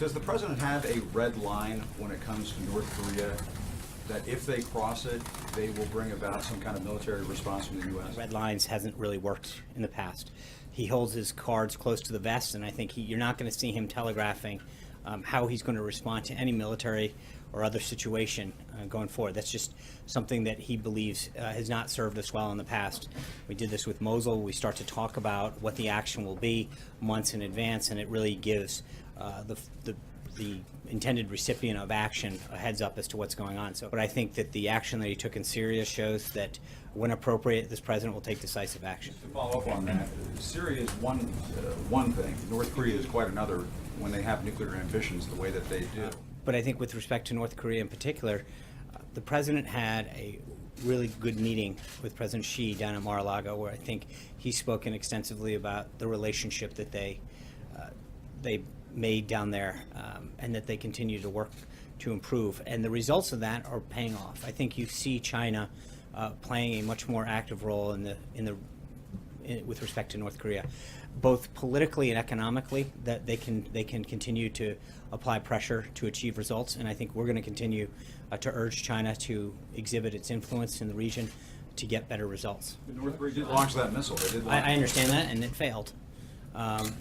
Does the president have a red line when it comes to North Korea, that if they cross it, they will bring about some kind of military response from the U.S.? Red lines hasn't really worked in the past. He holds his cards close to the vest, and I think you're not going to see him telegraphing how he's going to respond to any military or other situation going forward. That's just something that he believes has not served us well in the past. We did this with Mosul. We start to talk about what the action will be months in advance, and it really gives the intended recipient of action a heads up as to what's going on. But I think that the action that he took in Syria shows that when appropriate, this president will take decisive action. To follow up on that, Syria is one thing. North Korea is quite another when they have nuclear ambitions the way that they do. But I think with respect to North Korea in particular, the president had a really good meeting with President Xi down at Mar-a-Lago, where I think he's spoken extensively about the relationship that they made down there, and that they continue to work to improve. And the results of that are paying off. I think you see China playing a much more active role with respect to North Korea, both politically and economically, that they can continue to apply pressure to achieve results. And I think we're going to continue to urge China to exhibit its influence in the region to get better results. But North Korea did launch that missile. I understand that, and it failed.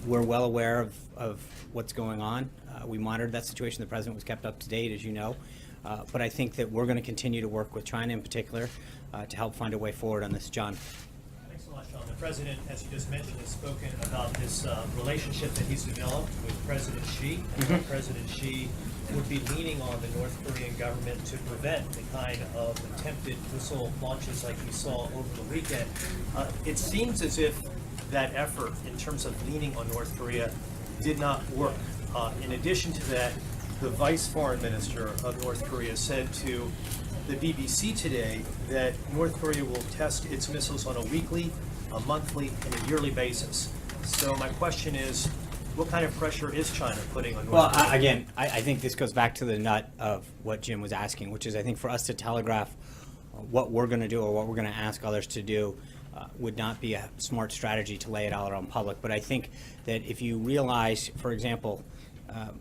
We're well aware of what's going on. We monitored that situation. The president was kept up to date, as you know. But I think that we're going to continue to work with China in particular to help find a way forward on this. John. Thanks a lot, Sean. The president, as you just mentioned, has spoken about this relationship that he's developed with President Xi. And President Xi would be leaning on the North Korean government to prevent the kind of attempted missile launches like we saw over the weekend. It seems as if that effort in terms of leaning on North Korea did not work. In addition to that, the vice foreign minister of North Korea said to the BBC today that North Korea will test its missiles on a weekly, a monthly, and a yearly basis. So my question is, what kind of pressure is China putting on North Korea? Well, again, I think this goes back to the nut of what Jim was asking, which is I think for us to telegraph what we're going to do or what we're going to ask others to do would not be a smart strategy to lay it out on public. But I think that if you realize, for example,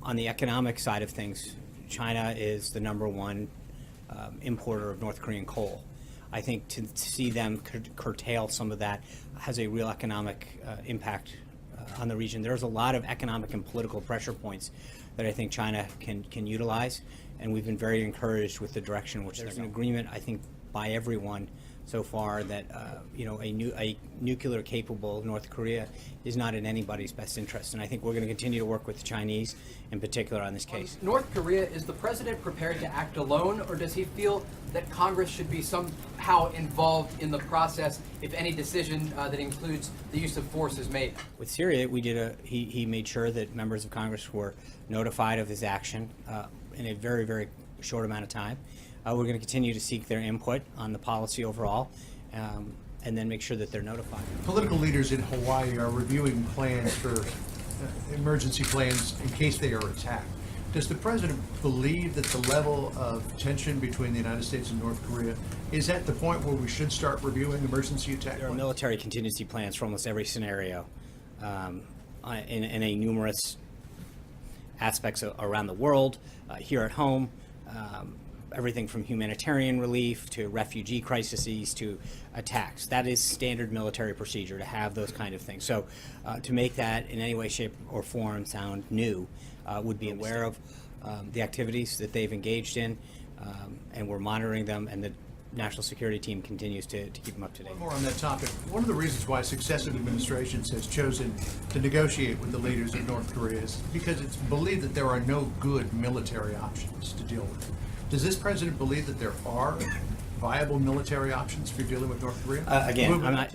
on the economic side of things, China is the #1 importer of North Korean coal. I think to see them curtail some of that has a real economic impact on the region. There's a lot of economic and political pressure points that I think China can utilize, and we've been very encouraged with the direction which there's an agreement, I think, by everyone so far that a nuclear capable North Korea is not in anybody's best interest, and I think we're going to continue to work with the Chinese in particular on this case. North Korea, is the president prepared to act alone, or does he feel that Congress should be somehow involved in the process if any decision that includes the use of force is made? With Syria, he made sure that members of Congress were notified of his action in a very, very short amount of time. We're going to continue to seek their input on the policy overall, and then make sure that they're notified. Political leaders in Hawaii are reviewing plans for emergency plans in case they are attacked. Does the president believe that the level of tension between the United States and North Korea is at the point where we should start reviewing emergency attack There are plans? military contingency plans for almost every scenario in a numerous aspects around the world, here at home. Everything from humanitarian relief to refugee crises to attacks. That is standard military procedure to have those kind of things. So to make that in any way, shape, or form sound new would be aware of the activities that they've engaged in, and we're monitoring them, and the national security team continues to keep them up to date. More on that topic. One of the reasons why successive administrations has chosen to negotiate with the leaders of North Korea is because it's believed that there are no good military options to deal with. Does this president believe that there are viable military options for dealing with North Korea? Again, I'm not.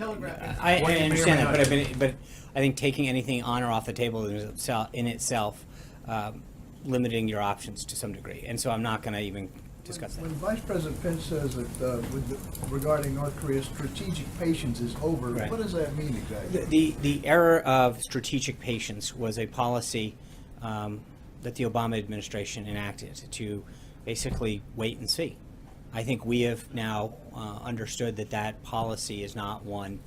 I understand that, but I think taking anything on or off the table in itself, limiting your options to some degree, and so I'm not going to even discuss that. When Vice President Pence says that regarding North Korea's strategic patience is over, Right. What does that mean exactly? The era of strategic patience was a policy that the Obama administration enacted to basically wait and see. I think we have now understood that that policy is not one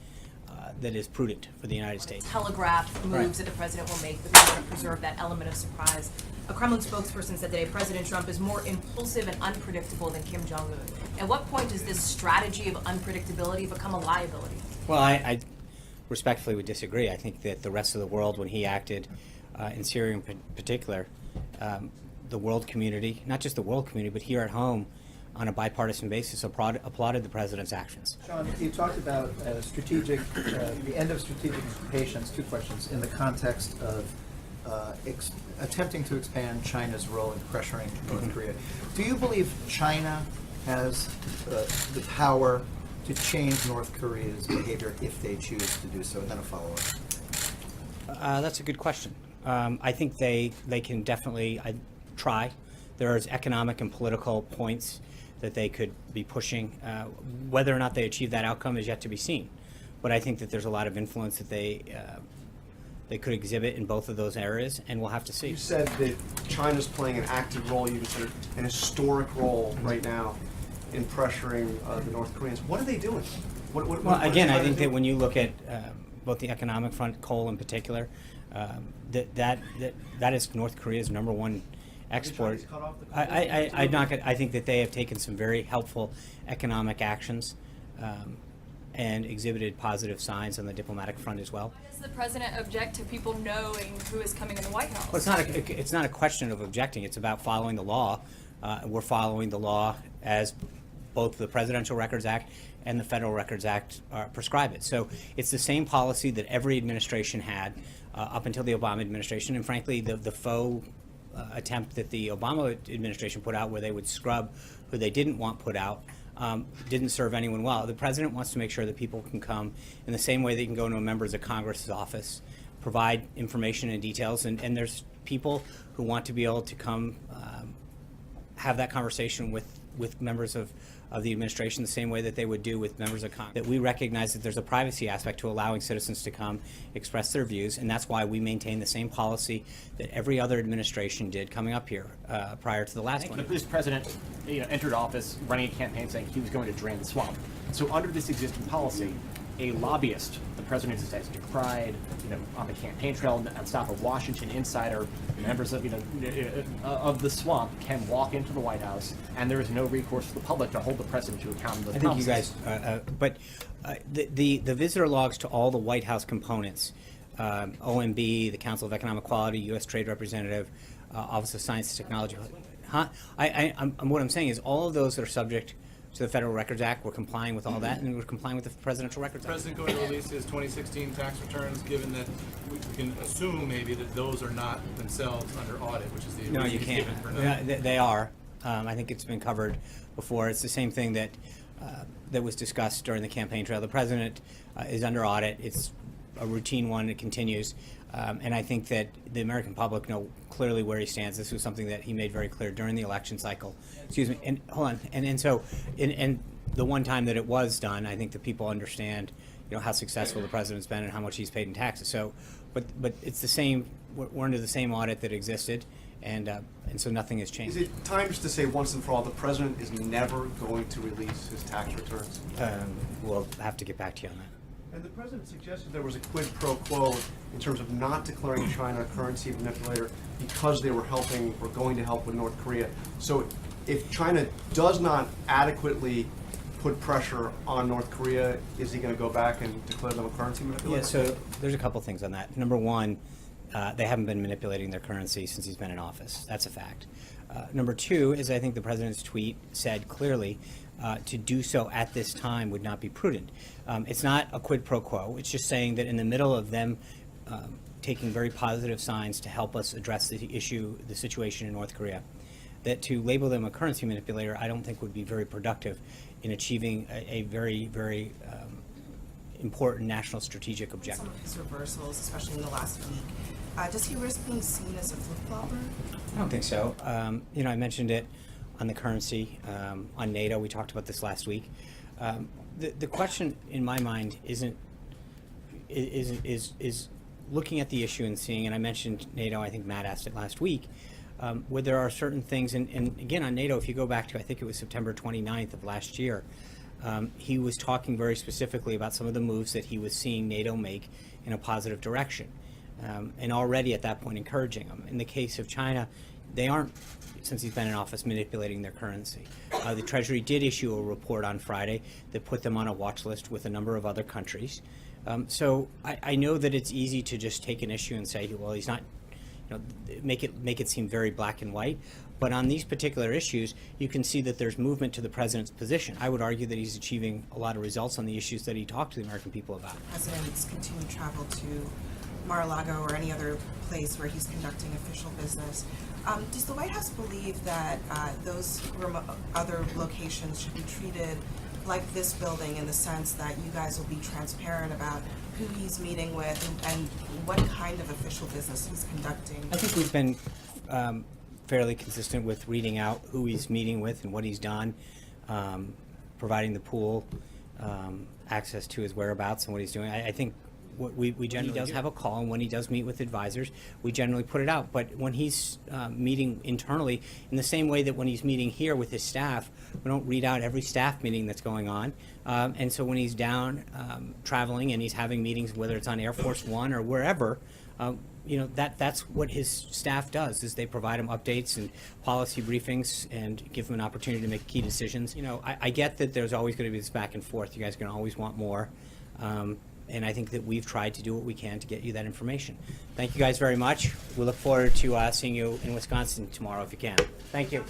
that is prudent for the United States. Telegraph moves Right. that the president will make, but we want to preserve that element of surprise. A Kremlin spokesperson said today President Trump is more impulsive and unpredictable than Kim Jong-un. At what point does this strategy of unpredictability become a liability? Well, I respectfully would disagree. I think that the rest of the world, when he acted in Syria in particular, the world community, not just the world community, but here at home, on a bipartisan basis, applauded the president's actions. Sean, you talked about the end of strategic patience. Two questions in the context of attempting to expand China's role in pressuring North Korea. Do you believe China has the power to change North Korea's behavior if they choose to do so? And then a follow-up. That's a good question. I think they can definitely try. There's economic and political points that they could be pushing. Whether or not they achieve that outcome is yet to be seen. But I think that there's a lot of influence that they could exhibit in both of those areas, and we'll have to see. You said that China's playing an active role, you consider an historic role right now in pressuring the North Koreans. What are they doing? Well, again, I think that when you look at both the economic front, coal in particular, that is North Korea's #1 export. I think that they have taken some very helpful economic actions and exhibited positive signs on the diplomatic front as well. Why does the president object to people knowing who is coming in the White House? Well, it's not a question of objecting. It's about following the law. We're following the law as both the Presidential Records Act and the Federal Records Act prescribe it. So it's the same policy that every administration had up until the Obama administration, and frankly, the faux attempt that the Obama administration put out, where they would scrub who they didn't want put out, didn't serve anyone well. The president wants to make sure that people can come in the same way they can go to a members of Congress's office, provide information and details, and there's people who want to be able to come have that conversation with members of the administration the same way that they would do with members of Congress. That we recognize that there's a privacy aspect to allowing citizens to come express their views, and that's why we maintain the same policy that every other administration did coming up here prior to the last one. This president, entered office running a campaign saying he was going to drain the swamp. So under this existing policy, a lobbyist, the president has decried, on the campaign trail on staff of Washington Insider, members of, of the swamp can walk into the White House, and there is no recourse to the public to hold the president to account. I think you guys, the visitor logs to all the White House components, OMB, the Council of Economic Quality, U.S. Trade Representative, Office of Science and Technology. What I'm saying is all of those that are subject to the Federal Records Act, we're complying with all that, and we're complying with the Presidential Records Act. The President going to release his 2016 tax returns, given that we can assume maybe that those are not themselves under audit, which is the No, you reason he's can't. given for now. Yeah, they are. I think it's been covered before. It's the same thing that was discussed during the campaign trail. The President is under audit. It's a routine one. It continues. And I think that the American public know clearly where he stands. This was something that he made very clear during the election cycle. Excuse me. And hold on. And so, and the one time that it was done, I think that people understand, how successful the president's been and how much he's paid in taxes. So, but it's the same. We're under the same audit that existed, and so nothing has changed. Is it time just to say once and for all, the president is never going to release his tax returns? We'll have to get back to you on that. And the president suggested there was a quid pro quo in terms of not declaring China a currency manipulator because they were helping or going to help with North Korea. So if China does not adequately put pressure on North Korea, is he going to go back and declare them a currency manipulator? Yeah, so there's a couple things on that. Number one, they haven't been manipulating their currency since he's been in office. That's a fact. Number two is I think the president's tweet said clearly to do so at this time would not be prudent. It's not a quid pro quo. It's just saying that in the middle of them taking very positive signs to help us address the issue, the situation in North Korea, that to label them a currency manipulator, I don't think would be very productive in achieving a very, very important national strategic objective. Some of his reversals, especially in the last week, does he risk being seen as a flip-flopper? I don't think so. I mentioned it on the currency, on NATO. We talked about this last week. The question in my mind is looking at the issue and seeing, and I mentioned NATO, I think Matt asked it last week, where there are certain things, and again on NATO, if you go back to, I think it was September 29th of last year, he was talking very specifically about some of the moves that he was seeing NATO make in a positive direction. And already at that point encouraging them. In the case of China, they aren't, since he's been in office, manipulating their currency. The Treasury did issue a report on Friday that put them on a watch list with a number of other countries. So I know that it's easy to just take an issue and say, well, he's not, make it seem very black and white. But on these particular issues, you can see that there's movement to the president's position. I would argue that he's achieving a lot of results on the issues that he talked to the American people about. President's continued travel to Mar-a-Lago or any other place where he's conducting official business. Does the White House believe that those other locations should be treated like this building, in the sense that you guys will be transparent about who he's meeting with and what kind of official business he's conducting? I think we've been fairly consistent with reading out who he's meeting with and what he's done, providing the pool access to his whereabouts and what he's doing. I think what we generally does have a call, and when he does meet with advisors, we generally put it out. But when he's meeting internally, in the same way that when he's meeting here with his staff, we don't read out every staff meeting that's going on. And so when he's down traveling and he's having meetings, whether it's on Air Force One or wherever, that's what his staff does, is they provide him updates and policy briefings and give him an opportunity to make key decisions. I get that there's always going to be this back and forth. You guys are going to always want more. And I think that we've tried to do what we can to get you that information. Thank you guys very much. We look forward to seeing you in Wisconsin tomorrow if you can. Thank you.